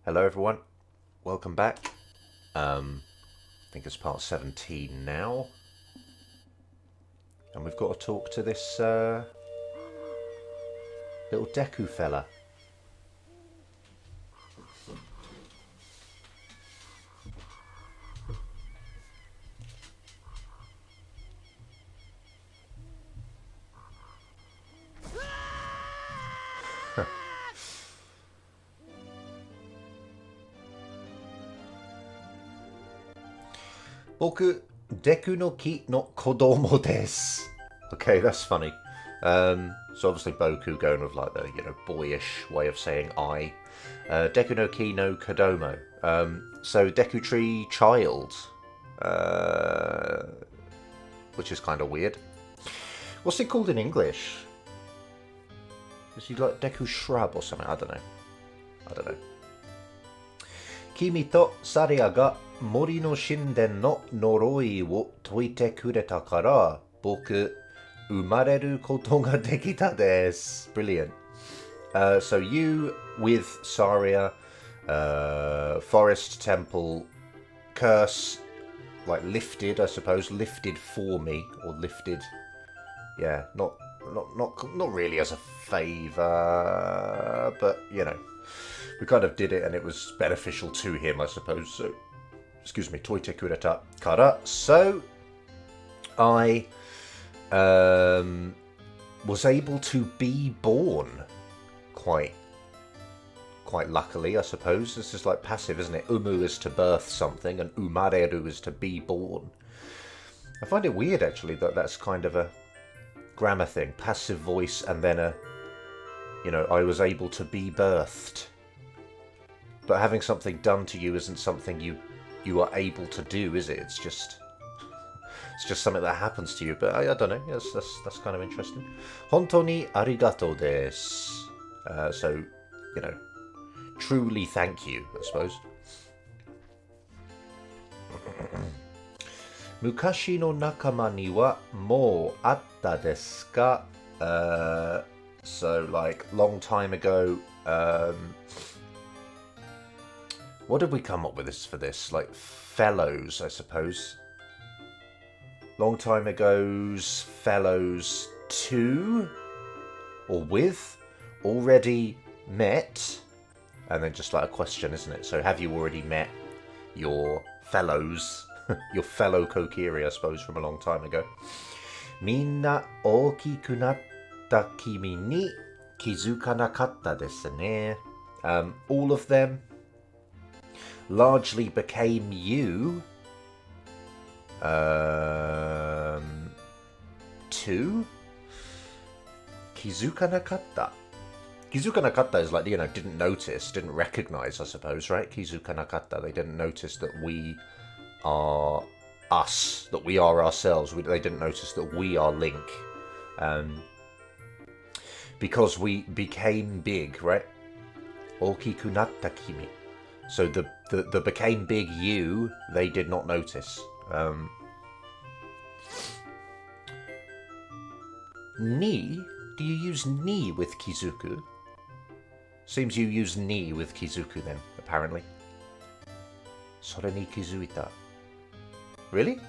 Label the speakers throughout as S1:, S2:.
S1: Hello everyone, welcome back. I think it's part 17 now. And we've got to talk to this little Deku fella. Boku deku no ki no kodomo desu. Okay, that's funny. So obviously Boku going with like the, boyish way of saying I. Deku no ki no kodomo. So Deku tree child. Which is kind of weird. What's it called in English? Is he like Deku shrub or something? I don't know. Kimi to Saria ga mori no shinden no noroi wo toite kureta kara boku umareru koto ga dekita desu. Brilliant. So you with Saria, forest temple curse, like lifted, I suppose, lifted for me, or lifted, yeah, not really as a favour, but we kind of did it and it was beneficial to him, I suppose. So, excuse me, toite kureta kara. So I was able to be born quite luckily, I suppose. This is like passive, isn't it? Umu is to birth something and umareru is to be born. I find it weird actually that that's kind of a grammar thing, passive voice, and then I was able to be birthed. But having something done to you isn't something you are able to do, is it? It's just something that happens to you. But I don't know. Yes, that's kind of interesting. Hontou ni arigatou desu. So, truly thank you, I suppose. Mukashi no nakama ni wa mou atta desu ka? So, like, long time ago. What did we come up with this for this? Like, fellows, I suppose. Long time ago's fellows to, or with, already met, and then just like a question, isn't it? So have you already met your fellows, your fellow Kokiri, I suppose, from a long time ago? Minna okiku natta kimi ni kizukanakatta desu ne. All of them largely became you to kizukanakatta. Kizukanakatta is like, didn't notice, didn't recognize, I suppose, right? Kizukanakatta, they didn't notice that we are us, that we are ourselves. They didn't notice that we are Link. Because we became big, right? Okiku natta kimi. So the became big you, they did not notice. Ni? Do you use ni with kizuku? Seems you use ni with kizuku then, apparently. Sore ni kizuita. Really?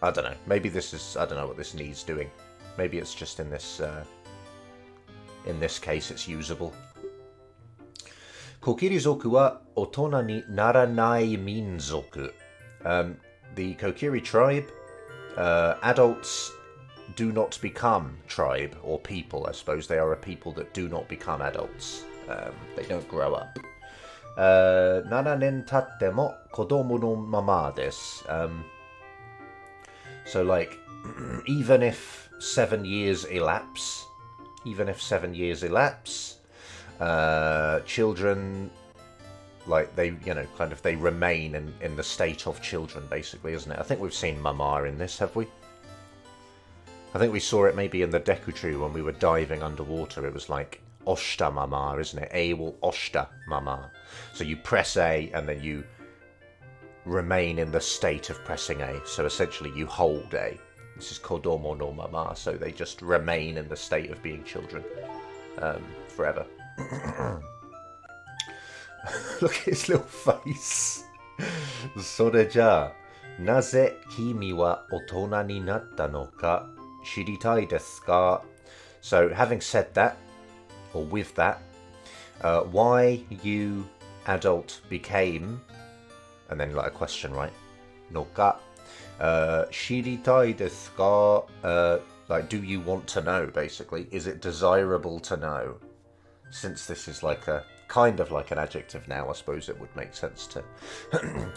S1: I don't know. Maybe this is, I don't know what this ni's doing. Maybe it's just in this case it's usable. Kokirizoku wa otona ni naranai minzoku. The Kokiri tribe, adults do not become tribe or people, I suppose. They are a people that do not become adults. They don't grow up. 7年経っても子供のままです. So like, even if 7 years elapse, children, like they, they remain in the state of children, basically, isn't it? I think we've seen Mama in this, have we? I think we saw it maybe in the Deku tree when we were diving underwater. It was like Oshita Mama, isn't it? A will Oshita Mama. So you press A and then you remain in the state of pressing A. So essentially you hold A. This is Kodomo no Mama. So they just remain in the state of being children forever. Look at his little face. それじゃあ、なぜ君は大人になったのか知りたいですか? So, having said that, or with that, why you adult became, and then like a question, right? のか、知りたいですか? Like, do you want to know, basically? Is it desirable to know? Since this is like a kind of like an adjective now, I suppose it would make sense to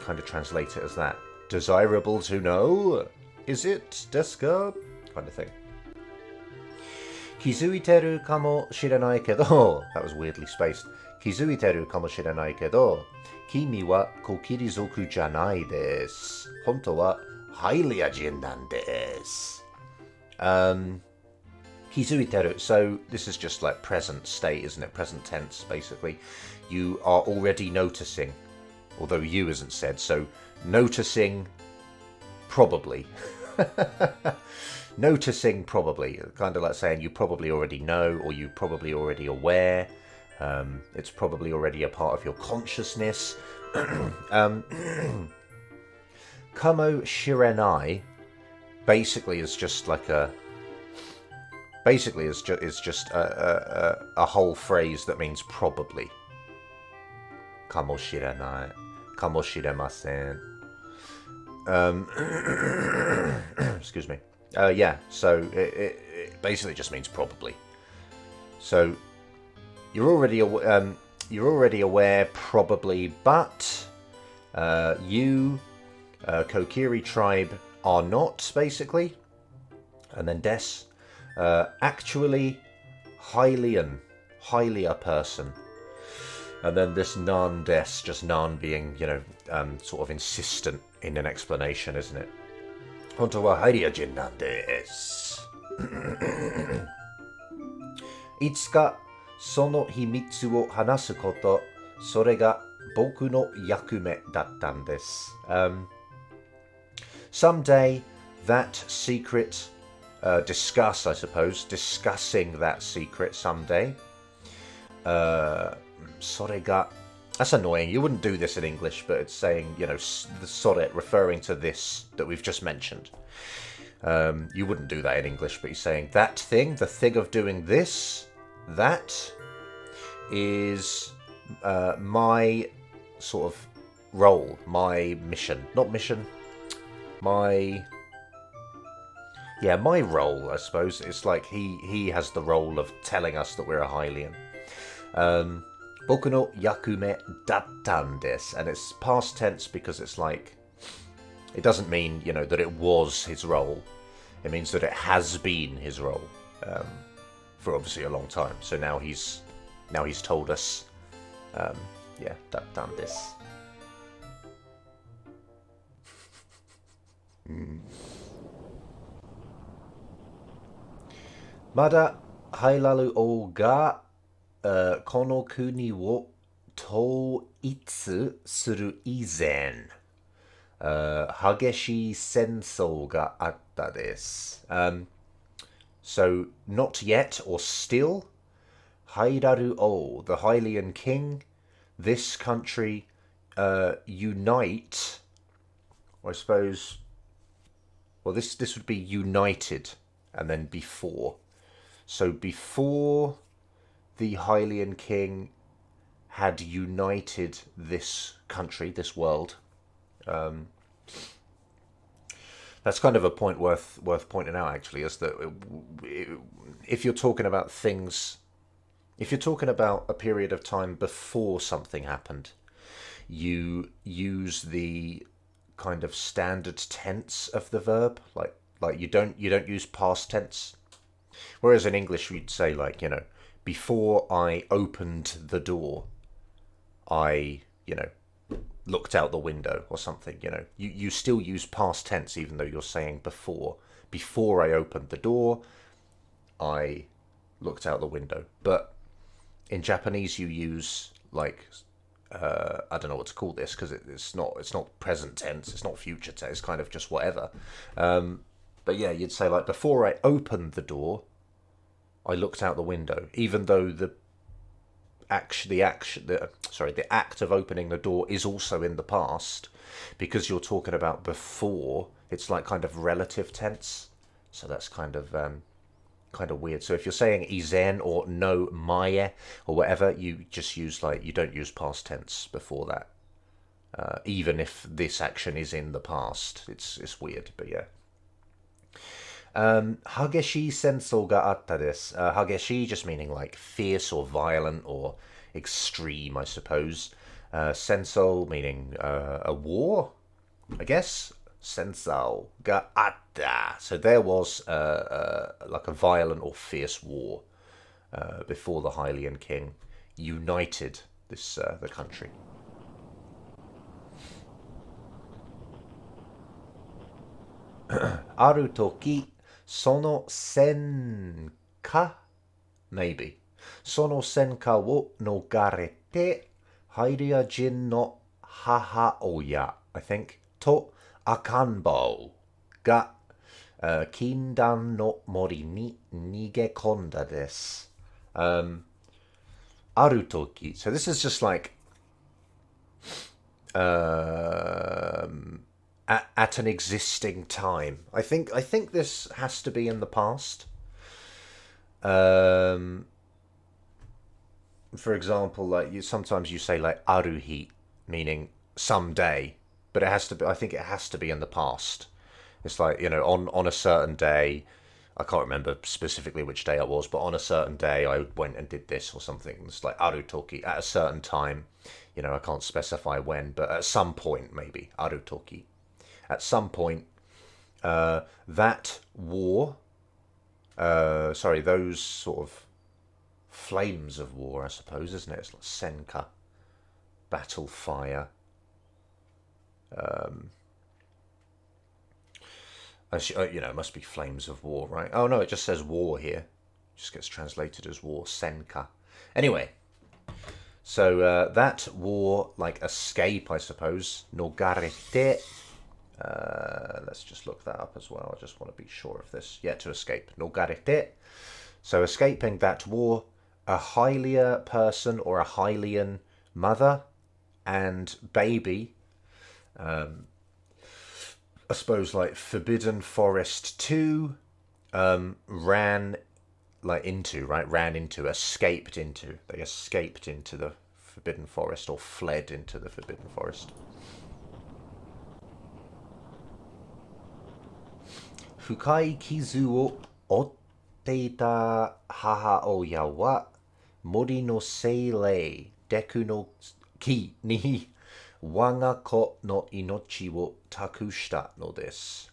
S1: kind of translate it as that. Desirable to know? Is it? ですか? Kind of thing. 気づいてるかもしれないけど That was weirdly spaced. 気づいてるかもしれないけど君はコキリ族じゃないです。本当はハイリア人なんです。気づいてる So this is just like present state, isn't it? Present tense, basically. You are already noticing, although you isn't said, so noticing probably. Noticing probably, kind of like saying you probably already know, or you probably already aware. It's probably already a part of your consciousness. Kamo shirenai basically is just like a whole phrase that means probably. Kamo shirenai, kamo shiremasen. Excuse me. Yeah, so it basically just means probably. So you're already aware probably, but you, Kokiri tribe, are not basically, and then des, actually highly a person, and then this nan des, just nan being sort of insistent in an explanation, isn't it? 本当はハイリア人なんです。いつかその秘密を話すこと、それが僕の役目だったんです。Someday that secret, discuss, I suppose, discussing that secret someday. それが That's annoying. You wouldn't do this in English, but it's saying, the sore referring to this that we've just mentioned. You wouldn't do that in English, but he's saying that thing, the thing of doing this, that is my sort of role, my mission. Not mission. My role, I suppose. It's like he has the role of telling us that we're a Hylian. Boku no yakume dattan desu, and it's past tense because it's like it doesn't mean that it was his role. It means that it has been his role for obviously a long time. So now he's told us, dattan desu. まだ入らぬ王がこの国を統一する以前、激しい戦争があったです。So, not yet or still, Hairaru O, the Hylian king, this country, unite, or I suppose, well, this would be united, and then before. So before the Hylian king had united this country, this world. That's kind of a point worth pointing out, actually, is that if you're talking about things, if you're talking about a period of time before something happened, you use the kind of standard tense of the verb, like you don't use past tense. Whereas in English you'd say before I opened the door, I, looked out the window or something, You still use past tense even though you're saying before. Before I opened the door, I looked out the window. But in Japanese you use I don't know what to call this because it's not present tense, it's not future tense, it's kind of just whatever. But yeah, you'd say before I opened the door, I looked out the window, even though the the act of opening the door is also in the past, because you're talking about before. It's like kind of relative tense, so that's kind of weird. So if you're saying izen or no mae or whatever, you just use you don't use past tense before that, even if this action is in the past. It's weird, but yeah. Hageshi sensou ga atta desu. Hageshi just meaning like fierce or violent or extreme, I suppose. Sensou meaning a war, I guess. Sensou ga atta. So there was like a violent or fierce war before the Hylian king united the country. Aru toki sono senka, maybe. Sono senka wo nogarete Hylia jin no haha oya, I think. To akanbo ga kindan no mori ni nigekonda desu. Aru toki. So this is just like at an existing time. I think this has to be in the past. For example, like sometimes you say like aruhi, meaning someday, but it has to be. I think it has to be in the past. It's like, on a certain day. I can't remember specifically which day it was, but on a certain day I went and did this or something. It's like arutoki at a certain time. I can't specify when, but at some point maybe arutoki. At some point, that war. Those sort of flames of war, I suppose, isn't it? It's like senka, battle fire. It must be flames of war, right? Oh no, it just says war here. It just gets translated as war, senka. Anyway, so that war, like escape, I suppose. Nogarete. Let's just look that up as well. I just want to be sure of this. Yeah, to escape. Nogarete. So escaping that war, a Hylia person or a Hylian mother and baby, I suppose like Forbidden Forest 2, ran into, escaped into. They escaped into the Forbidden Forest or fled into the Forbidden Forest. Fukai kizu o otte ita haha oya wa mori no seirei deku no ki ni wanga ko no inochi wo takushita no desu.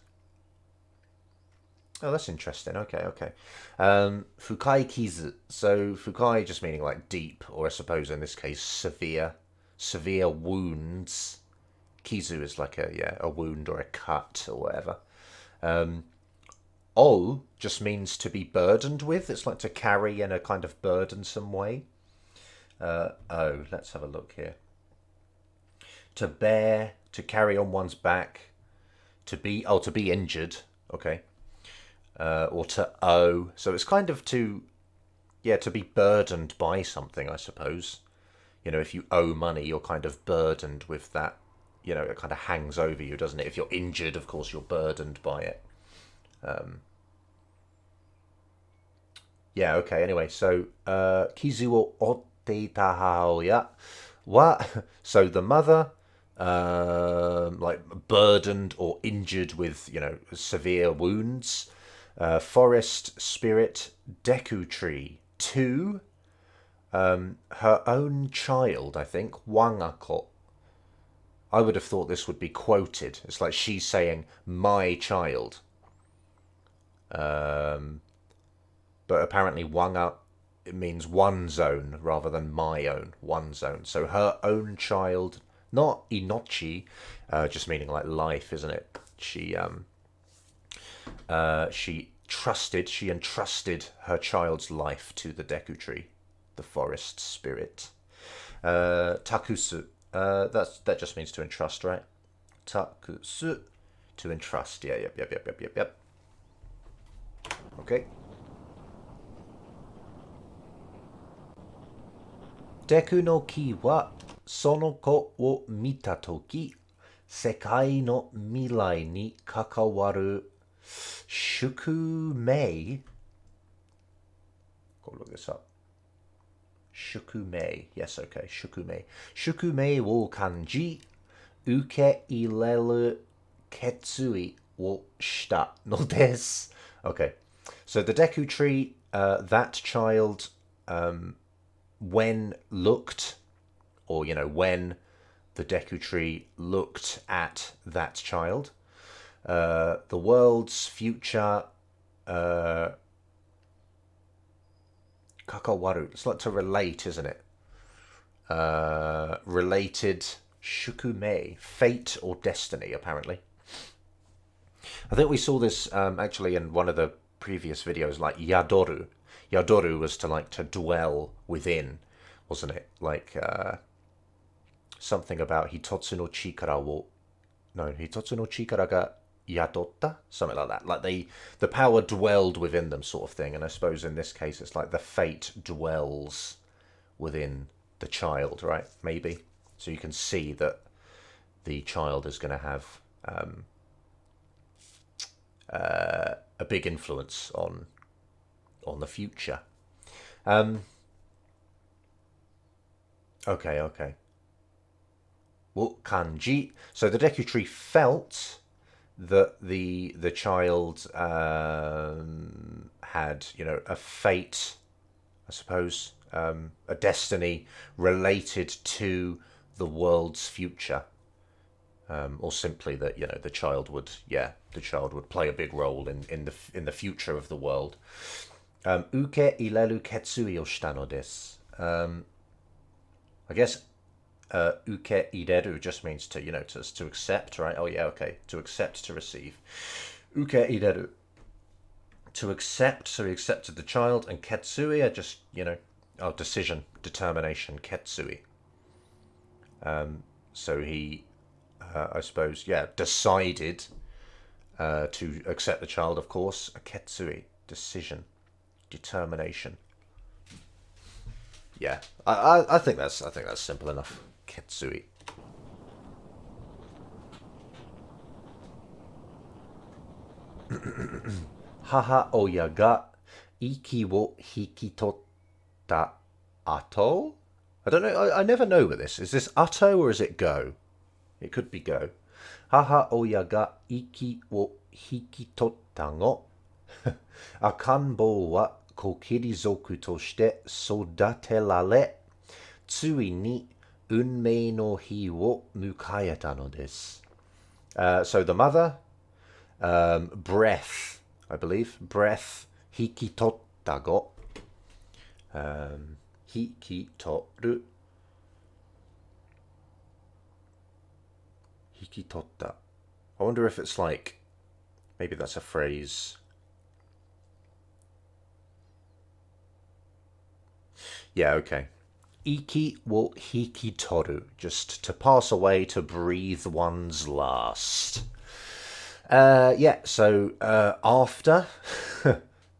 S1: Oh, that's interesting. Okay. Fukai kizu. So fukai just meaning like deep, or I suppose in this case severe wounds. Kizu is like a wound or a cut or whatever. O just means to be burdened with. It's like to carry in a kind of burdensome way. Let's have a look here. To bear, to carry on one's back, to be injured, okay, or to owe. So it's kind of to be burdened by something, I suppose. If you owe money, you're kind of burdened with that. It kind of hangs over you, doesn't it? If you're injured, of course, you're burdened by it. Okay, anyway, so kizu o otte ita haoya wa, so the mother, like burdened or injured with, severe wounds. Forest spirit, deku tree. 2, her own child, I think, wangako. I would have thought this would be quoted. It's like she's saying, my child. But apparently wanga, it means one's own rather than my own, one's own. So her own child, not inochi, just meaning like life, isn't it? She entrusted her child's life to the deku tree, the forest spirit. Takusu, that just means to entrust, right? Takusu, to entrust. Yeah, yep. Okay. Deku no ki wa sono ko wo mita toki sekai no mirai ni kakawaru shukumei. Go look this up. Shukumei. Yes, okay. Shukumei. Shukumei wo kanji uke ireru ketsui wo shita no desu. Okay. So the Deku tree, that child, when looked, or, you know, when the Deku tree looked at that child, the world's future, kakawaru, it's like to relate, isn't it? Related, shukumei, fate or destiny, apparently. I think we saw this actually in one of the previous videos, like yadoru. Yadoru was to dwell within, wasn't it? Like something about hitotsu no chikara wo, no, hitotsu no chikara ga yadotta, something like that. Like the power dwelled within them, sort of thing. And I suppose in this case, it's like the fate dwells within the child, right? Maybe. So you can see that the child is going to have a big influence on the future. Okay. Well, kanji. So the Deku tree felt that the child had, you know, a fate, I suppose, a destiny related to the world's future. Or simply that, you know, the child would play a big role in the future of the world. Uke ireru ketsui o shita no desu. I guess uke ireru just means to, you know, to accept, right? Oh yeah, okay, to accept, to receive. Uke ireru, to accept. So he accepted the child, and ketsui are just, you know, decision, determination, ketsui. So he, I suppose, yeah, decided to accept the child, of course. A ketsui, decision, determination. Yeah, I think that's simple enough. Ketsui. Haha oya ga iki wo hikitotta ato? I don't know. I never know with this. Is this ato or is it go? It could be go. Haha oya ga iki wo hikitotta ngo. Akanbo wa kokirizoku toshite sodaterare tsui ni unmei no hi wo mukaeta no desu. So the mother, breath, I believe, breath, hikitotta go. Hikitoru. Hikitotta. I wonder if it's like, maybe that's a phrase. Yeah, okay. Iki wo hikitoru, just to pass away, to breathe one's last. Yeah, so after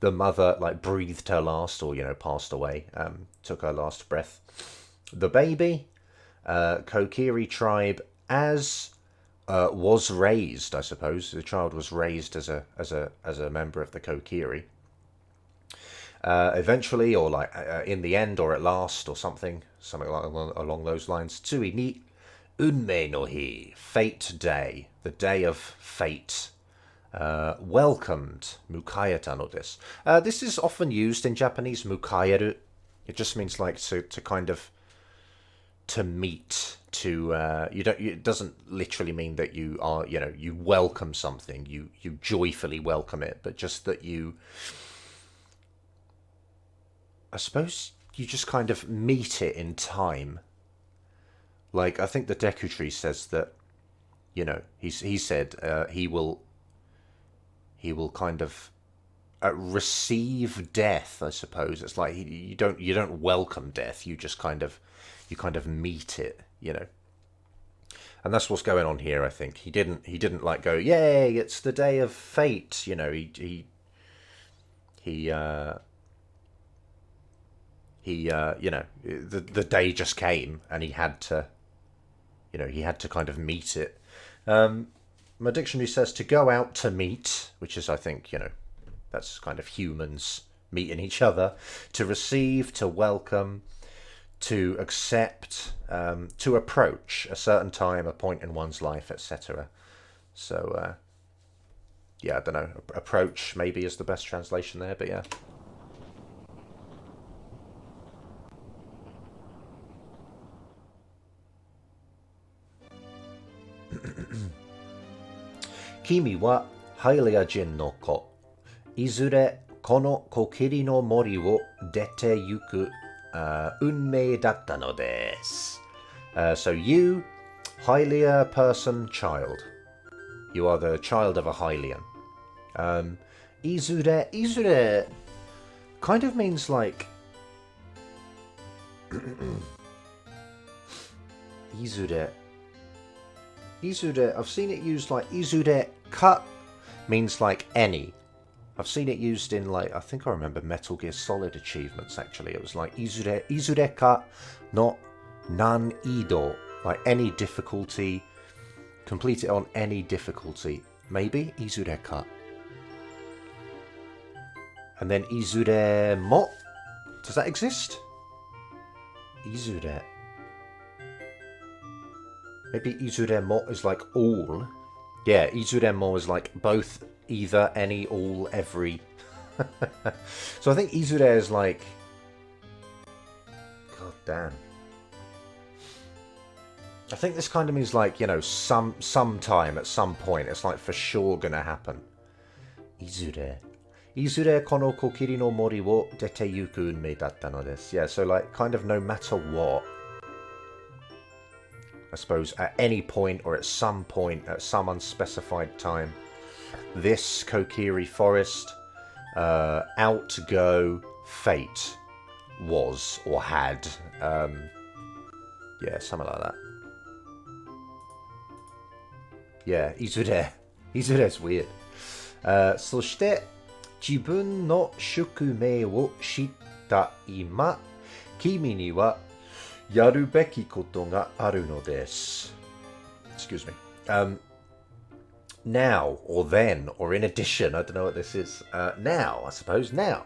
S1: the mother like breathed her last, or, you know, passed away, took her last breath, the baby, Kokiri tribe, as was raised, I suppose. The child was raised as a member of the Kokiri. Eventually, or like in the end, or at last, or something like along those lines. Tsui ni unmei no hi, fate day, the day of fate. Welcomed, mukaeta no desu. This is often used in Japanese, mukaeru. It just means like to kind of to meet, to it doesn't literally mean that you are, you know, you welcome something, you joyfully welcome it, but just that you, I suppose, you just kind of meet it in time. Like, I think the Deku tree says that, you know, he said he will kind of receive death, I suppose. It's like you don't welcome death, you just kind of meet it, you know. And that's what's going on here, I think. He didn't like go, yay, it's the day of fate, you know. He he, the day just came and he had to, he had to kind of meet it. My dictionary says to go out to meet, which is, I think, that's kind of humans meeting each other, to receive, to welcome, to accept, to approach a certain time, a point in one's life, etc. So, yeah, I don't know. Approach maybe is the best translation there, but yeah. Kimi wa Hylia Jin no ko. Izure kono kokiri no mori wo dete yuku unmei datta no desu. So you, Hylia person, child. You are the child of a Hylian. Izure kind of means like Izure, I've seen it used like Izure ka means like any. I've seen it used in like, I think I remember Metal Gear Solid achievements actually. It was like Izure ka no nan ido, like any difficulty, complete it on any difficulty. Maybe Izure ka. And then Izure mo, does that exist? Izure. Maybe Izure mo is like all. Yeah, Izure mo is like both, either, any, all, every. So I think Izure is like, god damn. I think this kind of means like, sometime at some point. It's like for sure gonna happen. Izure. Izure kono kokiri no mori wo dete yuku unmei datta no desu. Yeah, so like kind of no matter what. I suppose at any point or at some point, at some unspecified time, this Kokiri forest, outgo fate was or had. Yeah, something like that. Yeah, Izure. Izure's weird. そして、自分の宿命を知った今、君にはやるべきことがあるのです。Excuse me. Now, or then, or in addition, I don't know what this is. Now, I suppose, now.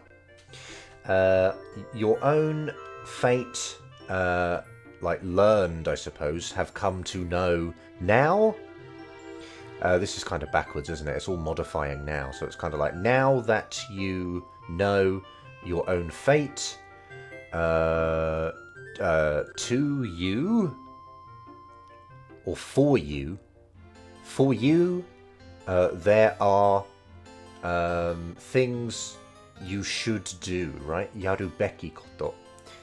S1: Your own fate, like learned, I suppose, have come to know now. This is kind of backwards, isn't it? It's all modifying now. So it's kind of like, now that you know your own fate, to you, or for you, there are things you should do, right? Yarubeki koto.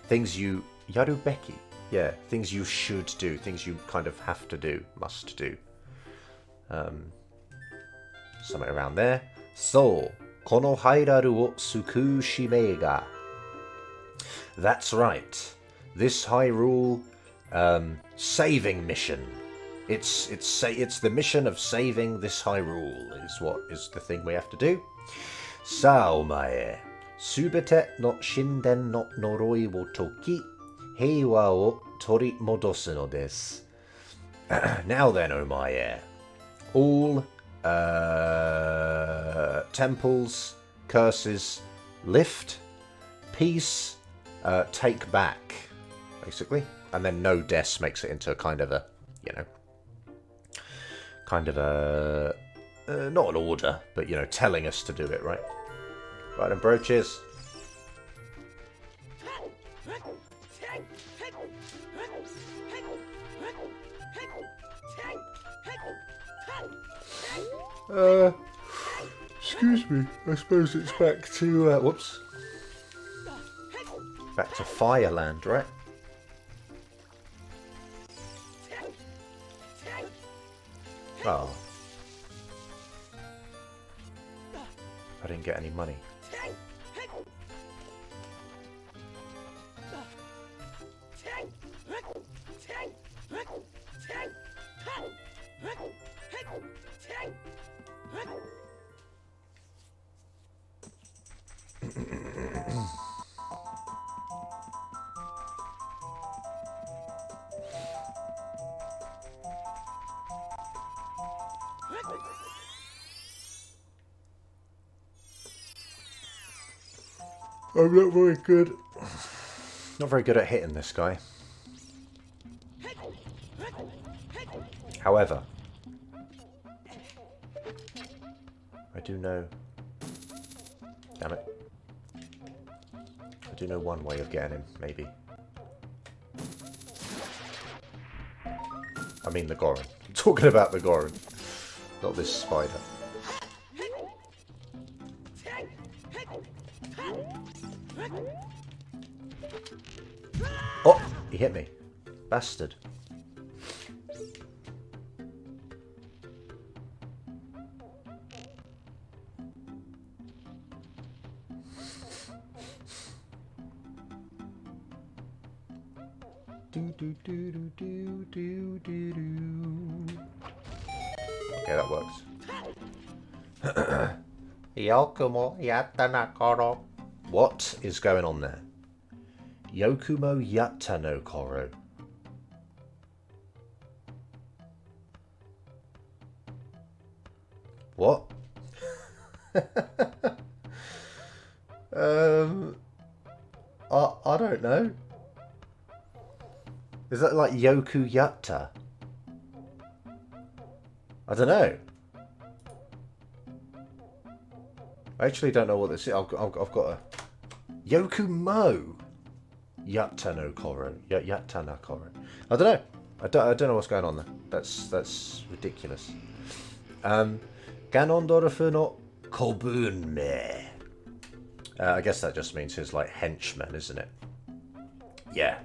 S1: Things you, yarubeki, yeah, things you should do, things you kind of have to do, must do. Something around there. So, kono hairaru wo sukuu shimei ga. That's right. This Hyrule saving mission. It's the mission of saving this Hyrule is what is the thing we have to do. Sa omae, subete no shinden no noroi wo toki, heiwa o torimodosu no desu. Now then, omae, all temples, curses, lift, peace, take back, basically. And then no des makes it into a kind of a, not an order, but, telling us to do it, right? Right, then, bro, cheers. Excuse me, I suppose it's back to, whoops. Back to Fireland, right? Oh. I didn't get any money. I'm not very good. Not very good at hitting this guy. However, I do know... Damn it. I do know one way of getting him, maybe. I mean the Goron. I'm talking about the Goron. Not this spider. Oh! He hit me. Bastard. Okay, that works. Yokumo yatta no koro. What is going on there? Yokumo yatta no koro. What? I don't know. Is that like Yoku Yatta? I don't know. I actually don't know what this is. I've got a Yoku Mo Yatta no Koro. Yatta no Koro. I don't know. I don't know what's going on there. That's ridiculous. Ganondorfu no Kobun me. I guess that just means his like henchman, isn't it? Yeah.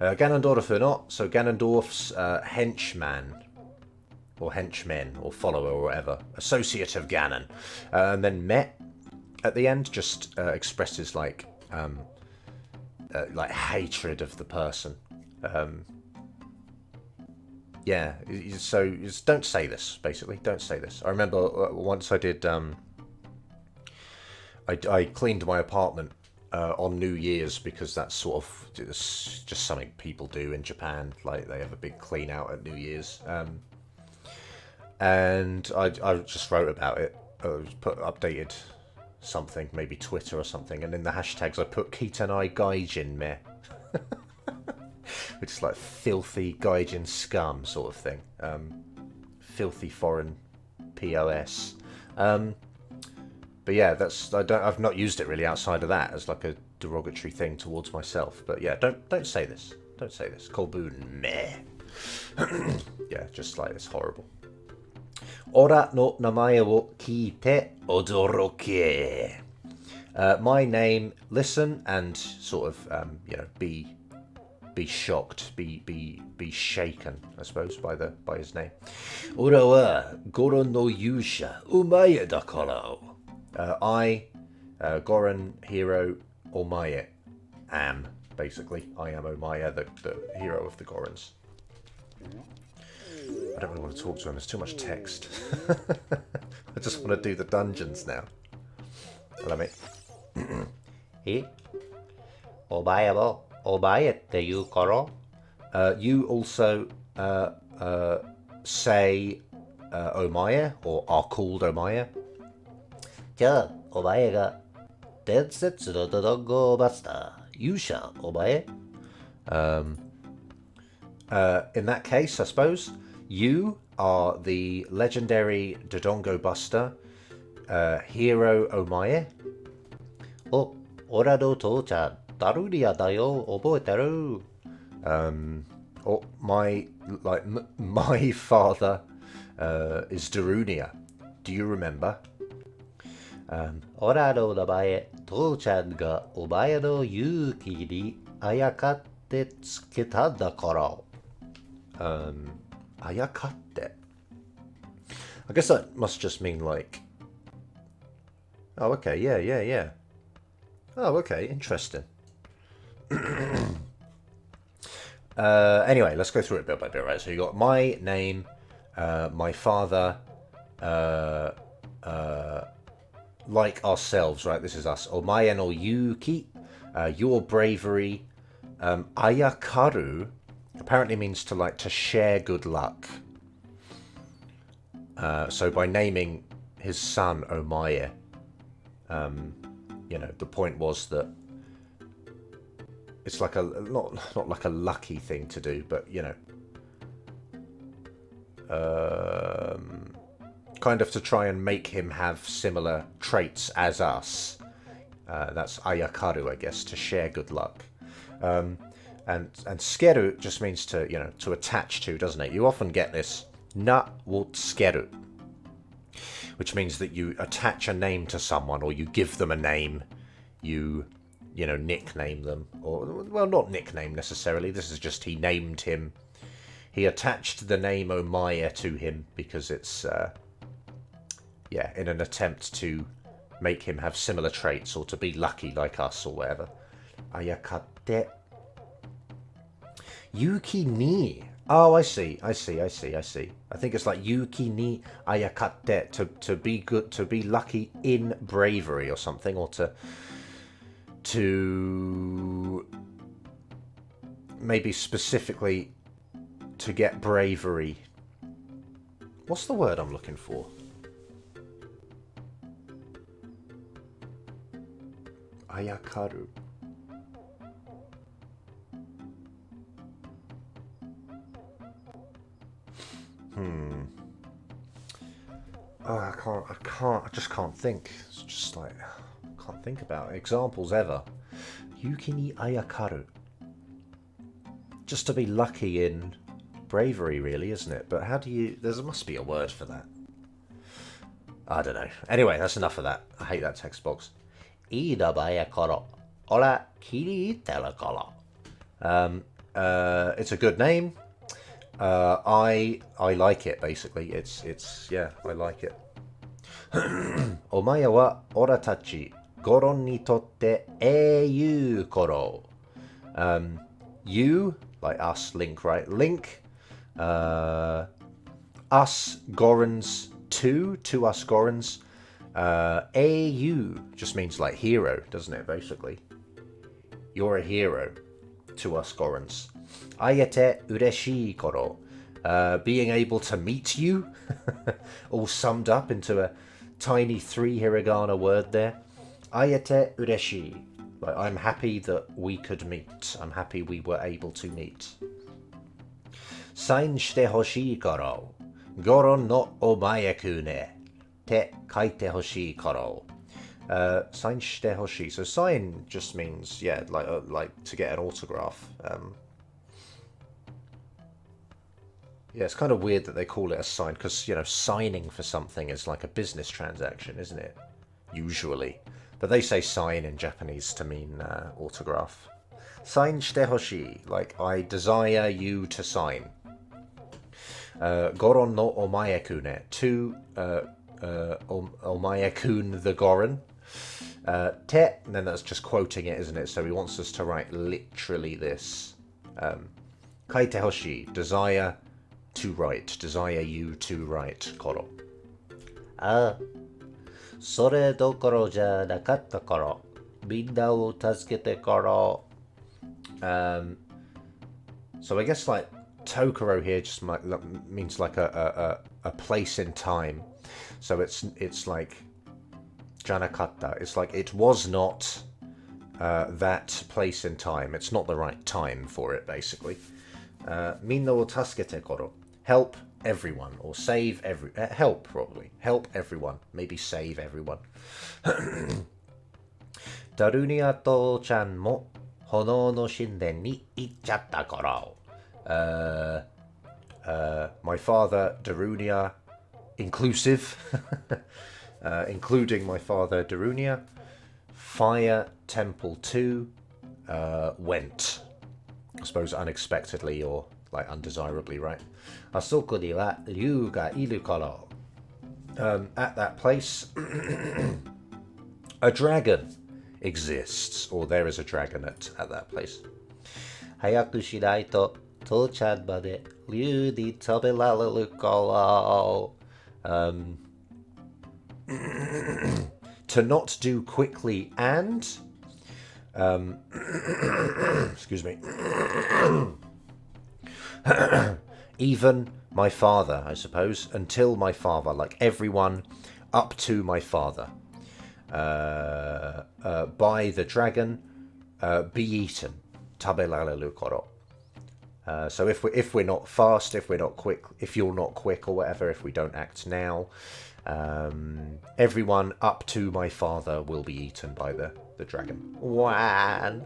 S1: Ganondorfu no. So Ganondorf's henchman. Or henchmen, or follower, or whatever. Associate of Ganon. And then Met at the end just expresses like hatred of the person. Yeah, so just don't say this, basically. Don't say this. I remember once I did... I cleaned my apartment on New Year's because that's sort of just something people do in Japan. Like, they have a big clean out at New Year's. And I just wrote about it. Put updated something, maybe Twitter or something, and in the hashtags I put Kitanai Gaijin me, which is like filthy Gaijin scum sort of thing, filthy foreign POS. But yeah, I've not used it really outside of that as like a derogatory thing towards myself. But yeah, don't say this. Don't say this. Kolbun meh. Yeah, just like it's horrible. Ora no namae wo kiite odoroke. My name, listen and sort of be shocked, be shaken, I suppose, by his name. Ora wa Goron no yusha umae dakara. I, Goron, hero, Omae, am, basically. I am Omae, the hero of the Gorons. I don't really want to talk to him, there's too much text. I just want to do the dungeons now. Let me. He? Omae wo Omae tte you koro? You also say Omae, or are called Omae. じゃあ、お前が伝説のドドンゴマスター、勇者お前? In that case, I suppose, you are the legendary Dodongo Buster, hero Omae. お、オラの父ちゃん、ダルリアだよ、覚えてる? Or my father is Darunia. Do you remember? オラの名前、父ちゃんがお前の勇気にあやかってつけたんだから。あやかって? I guess that must just mean like... Oh, okay, yeah. Oh, okay, interesting. Anyway, let's go through it bit by bit, right? So you got my name, my father, like ourselves, right? This is us. Omae no yuki, your bravery. Ayakaru apparently means to share good luck. So by naming his son Omae, the point was that it's like a not like a lucky thing to do, but you know, kind of to try and make him have similar traits as us. That's ayakaru, I guess, to share good luck. And skeru just means to, you know, to attach to, doesn't it? You often get this na wo tsukeru, which means that you attach a name to someone, or you give them a name, you know, nickname them, or, well, not nickname necessarily. This is just he named him. He attached the name Omae to him because it's, yeah, in an attempt to make him have similar traits, or to be lucky like us, or whatever. Ayakate. Yuki ni. Oh, I see. I think it's like Yuki ni ayakate, to be good, to be lucky in bravery or something, or to maybe specifically to get bravery. What's the word I'm looking for? Ayakaru. Oh, I just can't think. It's just like, I can't think about examples ever. Yuki ni ayakaru. Just to be lucky in bravery, really, isn't it? But how do you... There must be a word for that. I don't know. Anyway, that's enough of that. I hate that text box. Ida bayakoro. Ora kiri telakoro. It's a good name. I like it, basically. It's yeah, I like it. Omae wa ora tachi goron ni totte eiyu koro. You, like us, Link, right? Link, us, Gorons, to us Gorons. Eiyu just means like hero, doesn't it, basically? You're a hero to us Gorons. Ayete ureshii koro. Being able to meet you, all summed up into a tiny 3 hiragana word there. Ayete ureshii. Like, I'm happy that we could meet. I'm happy we were able to meet. Sign shite hoshii koro. Goron no omae ne. Te kaite hoshii koro. Sign shite hoshii. So sign just means, yeah, like to get an autograph. Yeah, it's kind of weird that they call it a sign, because, you know, signing for something is like a business transaction, isn't it? Usually. But they say sign in Japanese to mean autograph. Sign shite hoshii, like I desire you to sign. Goron no omae-kun, to omae-kun the Goron. Te, and then that's just quoting it, isn't it? So he wants us to write literally this. Kaite hoshii, desire to write, desire you to write, koro. Sore dokoro ja nakatta koro. Minna wo tasukete koro. So I guess like Tokoro here just means like a place in time. So it's like janakatta. It's like it was not that place in time. It's not the right time for it, basically. Minna wo tasukete koro. Help everyone, or save help, probably. Help everyone. Maybe save everyone. Darunia to-chan mo hono no shinden ni ichatta koro. My father, Darunia, inclusive, including my father, Darunia, Fire Temple 2, went. I suppose unexpectedly, or like undesirably, right? Asoko ni wa ryu ga iru koro. At that place, a dragon exists, or there is a dragon at that place. Hayaku shinai to to-chan made ryu ni taberareru koro. To not do quickly and excuse me. Even my father, I suppose, until my father, like everyone up to my father, by the dragon, be eaten. taberareru koro. So if we're not fast, if we're not quick, if you're not quick or whatever, if we don't act now, everyone up to my father will be eaten by the dragon. Wan.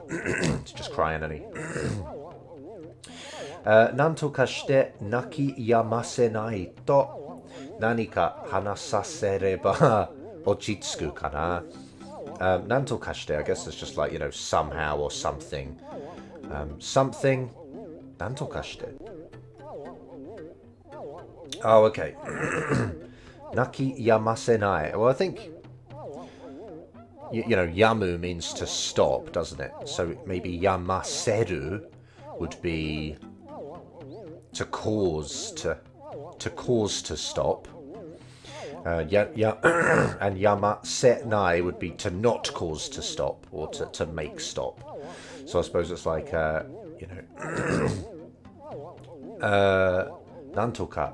S1: It's just crying, and he. なんとかして泣き止ませないと何か話させれば落ち着くかな。なんとかして I guess it's just like, somehow or something. Something. なんとかして Oh, okay. 泣き止ませない Well, I think, yamu means to stop, doesn't it? So maybe yamaseru would be to cause to stop. And yamasenai would be to not cause to stop, or to make stop. So I suppose it's like, nantoka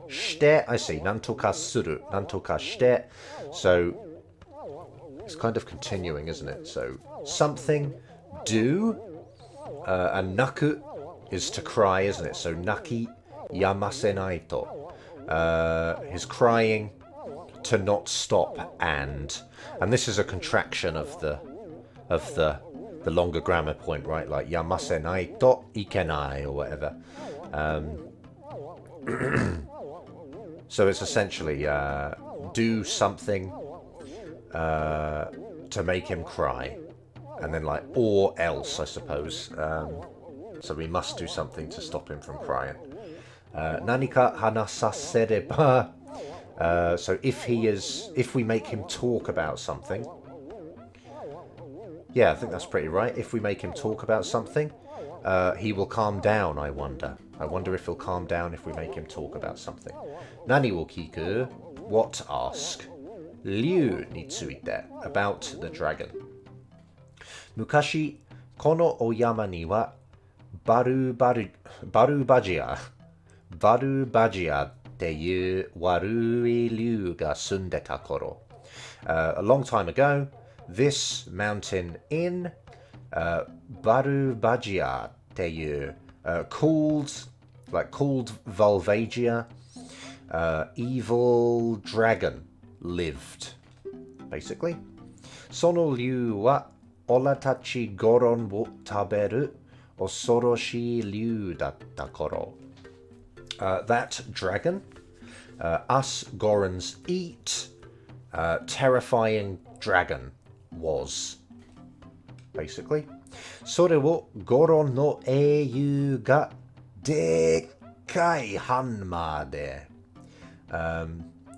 S1: shite, I see, nantoka suru, nantoka shite. So it's kind of continuing, isn't it? So something, do, and naku is to cry, isn't it? So naki yamasenai to. His crying to not stop, and this is a contraction of the longer grammar point, right? Like yamasenai to ikenai or whatever. So it's essentially do something to make him cry, and then like or else, I suppose. So we must do something to stop him from crying. Nanika hanasasereba. So if we make him talk about something. Yeah, I think that's pretty right. If we make him talk about something, he will calm down, I wonder. I wonder if he'll calm down if we make him talk about something. Nani wo kiku? What ask? Ryu ni tsuite. About the dragon. Mukashi, kono oyama ni wa baru bajia っていう悪い竜が住んでた頃. A long time ago, this mountain in Barubajia っていう called Volvagia, evil dragon lived, basically. その竜はオラたちゴロンを食べる恐ろしい竜だった頃. That dragon, us Gorons eat, terrifying dragon was, basically. それをゴロンの英雄がでっかいハンマーで.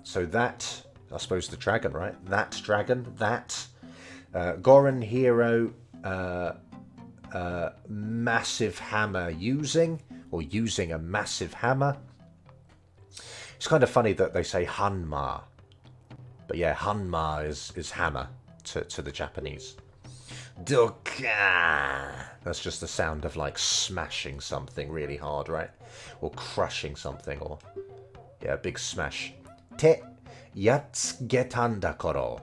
S1: So that, I suppose the dragon, right? That dragon, that Goron hero, massive hammer using a massive hammer. It's kind of funny that they say hanma, but yeah, hanma is hammer to the Japanese. Doka. That's just the sound of like smashing something really hard, right? Or crushing something, or yeah, big smash. Te yatsugetanda koro.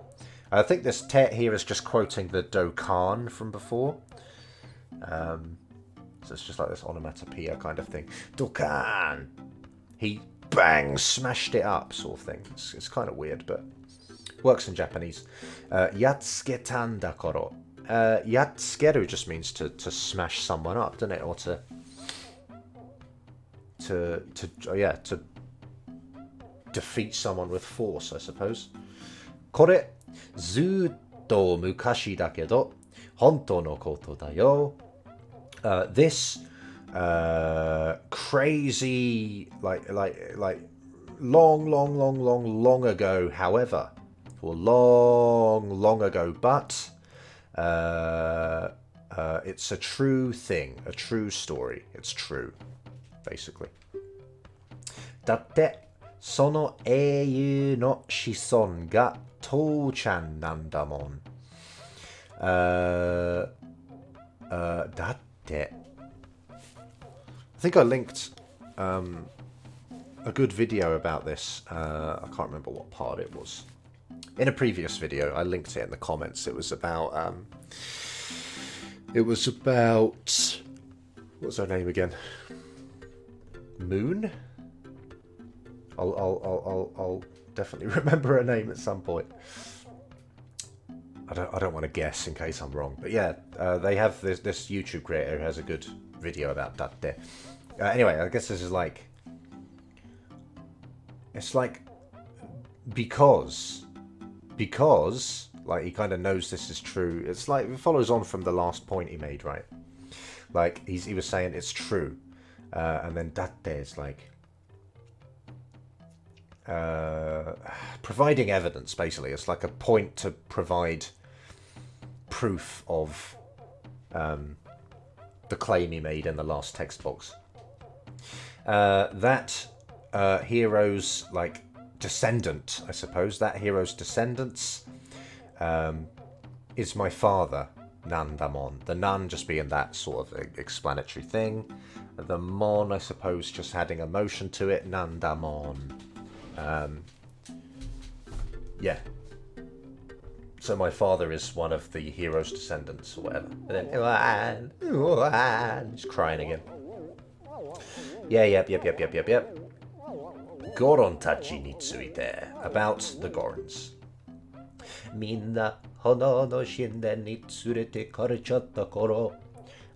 S1: I think this te here is just quoting the dokan from before. So it's just like this onomatopoeia kind of thing. Dokan! He bang, smashed it up sort of thing. It's kind of weird, but works in Japanese. Yatsugetanda koro. Yatsugeru just means to smash someone up, doesn't it? Or to defeat someone with force, I suppose. Kore, zutto mukashi da kedo, honto no koto da yo. This crazy, like long ago, however, or long ago, but it's a true thing, a true story. It's true, basically. Datte, sono eiyu no shison ga touchan nandamon. Datte. I think I linked a good video about this. I can't remember what part it was. In a previous video, I linked it in the comments. It was about It was about... What's her name again? Moon? I'll definitely remember her name at some point. I don't want to guess in case I'm wrong. But yeah, they have this YouTube creator who has a good video about datte. Anyway, I guess this is like... It's like... Because, like, he kind of knows this is true. It's like, it follows on from the last point he made, right? Like, he was saying it's true. And then datte is like... providing evidence, basically. It's like a point to provide proof of the claim he made in the last text box. That hero's, like, descendant, I suppose, that hero's descendants is my father, Nandamon. The nan just being that sort of explanatory thing. The mon, I suppose, just adding emotion to it, Nandamon. Yeah. So my father is one of the hero's descendants, or whatever. And then, he's crying again. Yeah, yep. Goron tachi ni tsuite, about the Gorons. Minna hana no shinden ni tsurete karechatta koro.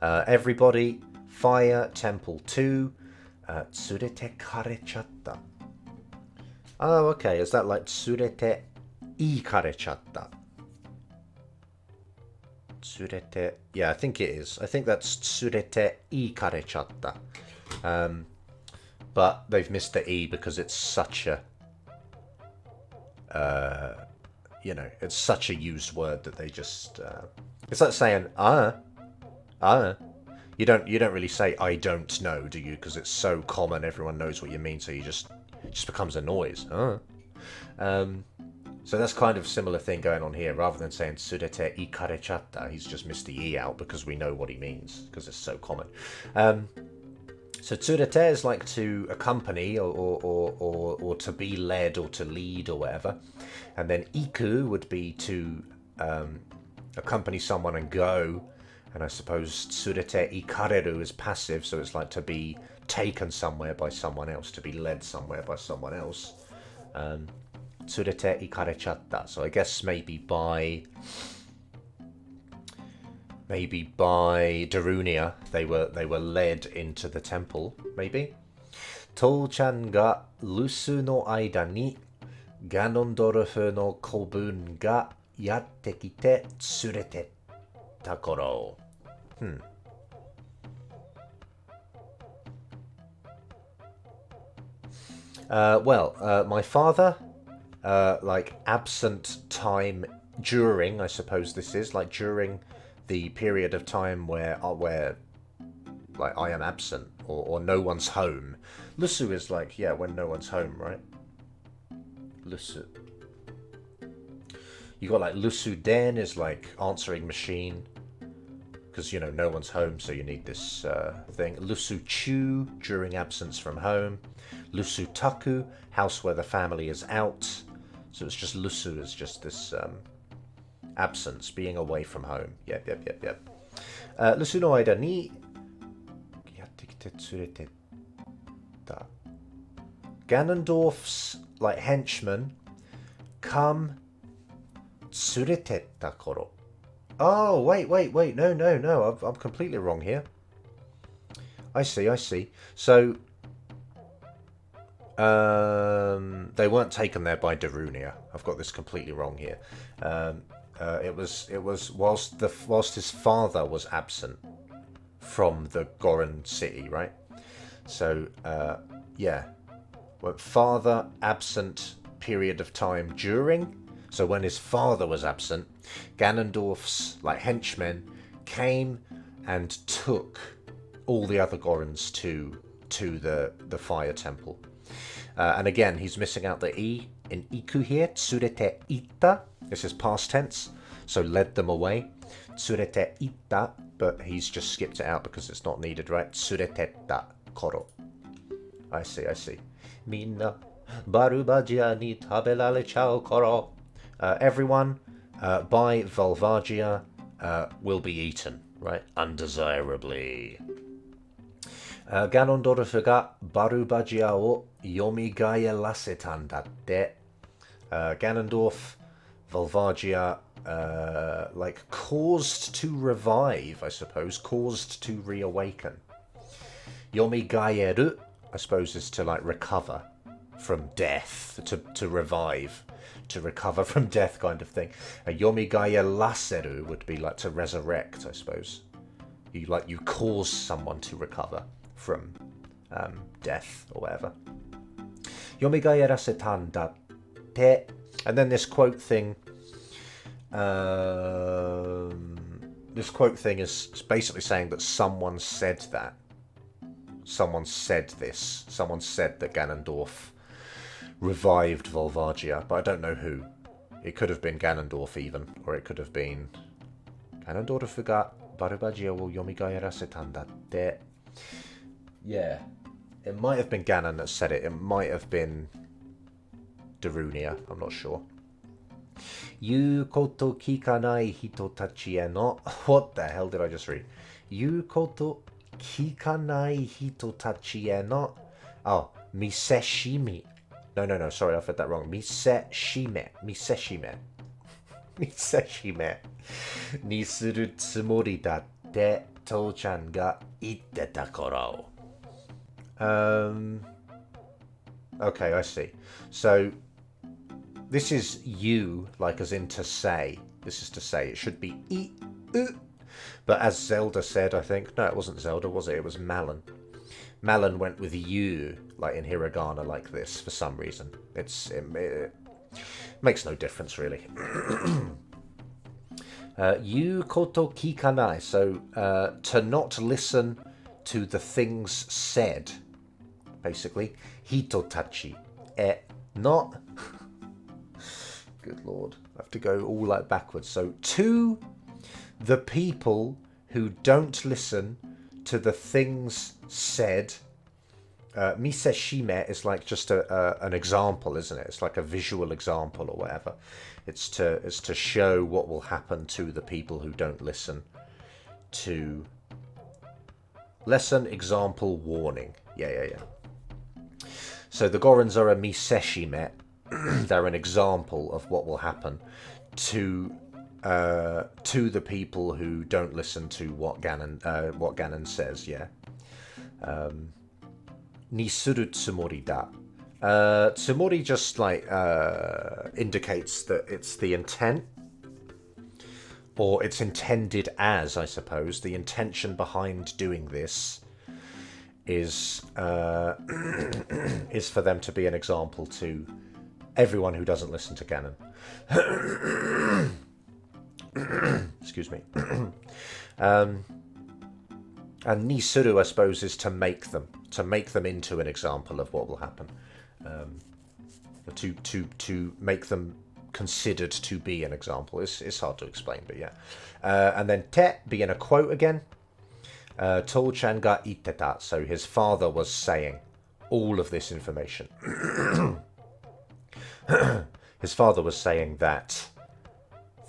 S1: Everybody, fire temple 2, tsurete karechatta. Oh, okay, is that like tsurete ikarechatta? Tsurete, yeah, I think it is. I think that's tsurete ikarechatta. But they've missed the E because it's such a, it's such a used word that they just, it's like saying, You don't really say, I don't know, do you? Because it's so common, everyone knows what you mean, so it just becomes a noise. So that's kind of a similar thing going on here. Rather than saying surete ikarechatta, he's just missed the E out because we know what he means, because it's so common. So tsurete is like to accompany or to be led or to lead or whatever. And then iku would be to accompany someone and go. And I suppose tsurete ikareru is passive, so it's like to be taken somewhere by someone else, to be led somewhere by someone else. Tsurete ikarechatta. So I guess maybe by Darunia they were led into the temple, maybe. Touchan ga lusu no aida ni Ganondorf no kobun ga yatte kite tsurete takoro. My father, like absent time during, I suppose this is, like during the period of time where like I am absent or no one's home. Lusu is like, yeah, when no one's home, right? Lusu. You got like Lusu Den is like answering machine, because no one's home, so you need this thing. Lusu Chu, during absence from home. Lusu Taku, house where the family is out. So it's just Lusu is just this absence, being away from home. Yep. Lusu no aida ni yattekite tsurete ta. Ganondorf's like henchmen come tsuretetta koro. Oh, wait. No. I'm completely wrong here. I see. So, they weren't taken there by Darunia. I've got this completely wrong here. It was whilst his father was absent from the Goron city, right? So, yeah. Well, father absent period of time during. So when his father was absent, Ganondorf's like henchmen came and took all the other Gorons to the fire temple. And again, he's missing out the E in iku here. Tsurete ita. This is past tense, so led them away. Tsurete ita, but he's just skipped it out because it's not needed, right? Tsuretetta koro. I see. Minna barubagia ni tabelale chao koro. Everyone by Volvagia will be eaten, right? Undesirably. Ganondorf ga Barubagia o yomigaerasetan datte. Ganondorf, Volvagia, like caused to revive, I suppose, caused to reawaken. Yomigaeru, I suppose, is to like recover from death, to revive, to recover from death kind of thing. Yomigaeraseru would be like to resurrect, I suppose. You cause someone to recover from death or whatever. Yomigaerasetan datte. And then this quote thing. This quote thing is basically saying that someone said that. Someone said this. Someone said that Ganondorf revived Volvagia, but I don't know who. It could have been Ganondorf even, or it could have been Ganondorf ga Barubagia wo yomigaerasetan datte. Yeah, it might have been Ganon that said it. It might have been Darunia. I'm not sure. Yu koto kikanai hito tachi e no. What the hell did I just read? Yu koto kikanai hito tachi e no. Oh, miseshimi. No, sorry, I've read that wrong. Miseshime. Ni suru tsumori datte to-chan ga itteta koro. Okay, I see. So, this is you, like as in to say. This is to say. It should be i-u. But as Zelda said, I think... No, it wasn't Zelda, was it? It was Malon. Malon went with you, like in hiragana, like this, for some reason. It makes no difference, really. Yu koto kikanai. So, to not listen to the things said, basically. Hitotachi. Not... Good lord. I have to go all like backwards. So, to the people who don't listen to the things said. Miseshime is like just an example, isn't it? It's like a visual example or whatever. It's to show what will happen to the people who don't listen to... Lesson, example, warning. Yeah. So the Gorons are a miseshime. They're an example of what will happen to the people who don't listen to what Ganon says. Yeah. Ni suru tsumori da. Tsumori just like indicates that it's the intent, or it's intended as, I suppose. The intention behind doing this is is for them to be an example to everyone who doesn't listen to Ganon. Excuse me. And Nisuru, I suppose, is to make them into an example of what will happen. To make them considered to be an example. It's hard to explain, but yeah. And then te being a quote again. To-chan ga itteta. So his father was saying all of this information. His father was saying that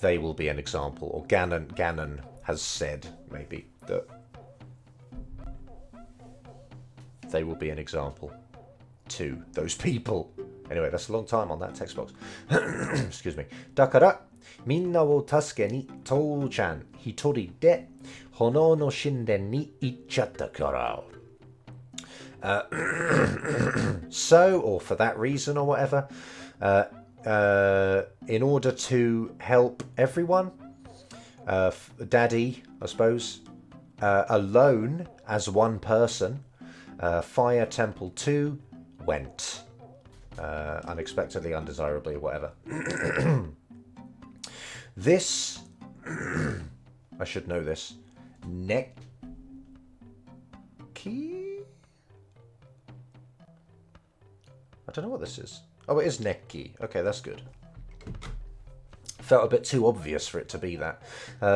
S1: they will be an example, or Ganon has said maybe that they will be an example to those people. Anyway, that's a long time on that text box. Excuse me. Dakara, minna wo tasuke ni Tou-chan hitori de hono no shinden ni ichatta kara. So, or for that reason or whatever, in order to help everyone, Daddy, I suppose, alone as one person, Fire Temple 2 went. Unexpectedly, undesirably, whatever. This, I should know this, Neki? I don't know what this is. Oh, it is Neki. Okay, that's good. Felt a bit too obvious for it to be that.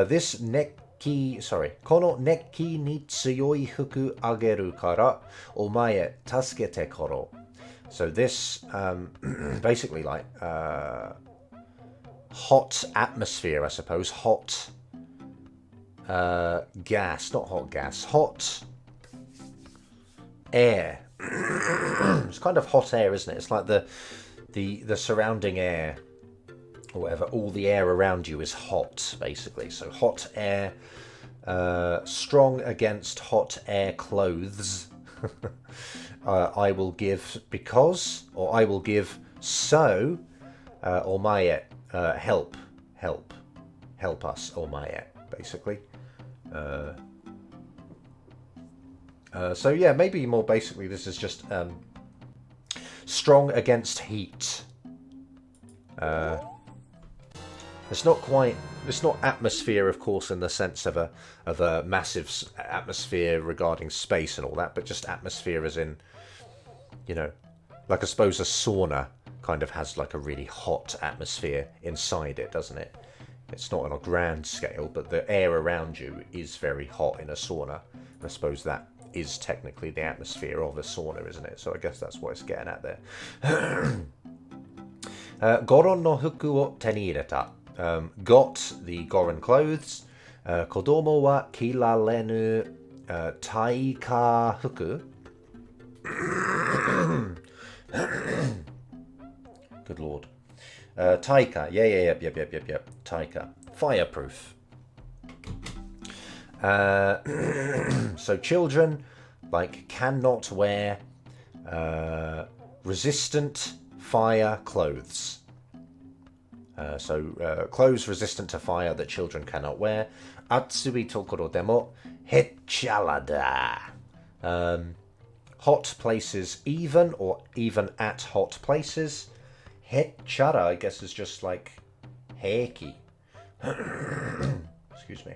S1: This Neki, sorry. Kono Neki ni tsuyoi fuku ageru kara omae tasukete koro. So this, basically like, hot atmosphere, I suppose. Hot gas, not hot gas, hot air. It's kind of hot air, isn't it? It's like the surrounding air, or whatever. All the air around you is hot, basically. So hot air, strong against hot air clothes. I will give because, or I will give so, or my help us, or my basically. So yeah, maybe more basically this is just strong against heat. It's not atmosphere, of course, in the sense of a massive atmosphere regarding space and all that, but just atmosphere as in, you know, like I suppose a sauna kind of has like a really hot atmosphere inside it, doesn't it? It's not on a grand scale, but the air around you is very hot in a sauna. I suppose that is technically the atmosphere of a sauna, isn't it? So I guess that's what it's getting at there. Goron no fuku o teniireta. Got the Goron clothes. Kodomo wa kirarenu taika fuku. Good lord. Taika. Yep. Taika. Fireproof. So children, like, cannot wear resistant fire clothes. Clothes resistant to fire that children cannot wear. Atsui tokoro demo hecharada. Hot places even, or even at hot places. Hechara, I guess, is just like heiki. Excuse me.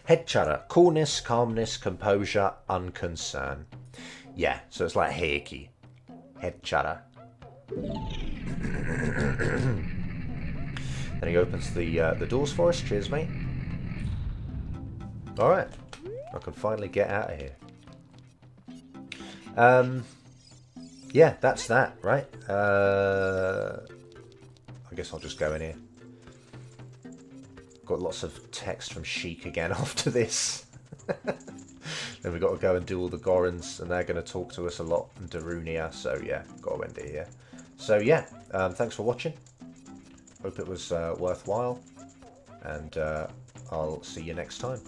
S1: Hechara, coolness, calmness, composure, unconcern. Yeah, so it's like heiki. Hechara. Then he opens the doors for us. Cheers, mate. Alright. I can finally get out of here. Yeah, that's that, right? I guess I'll just go in here. Got lots of text from Sheik again after this. Then we've got to go and do all the Gorons, and they're going to talk to us a lot, and Darunia, so yeah, got to end it here. So yeah, thanks for watching. Hope it was worthwhile, and I'll see you next time.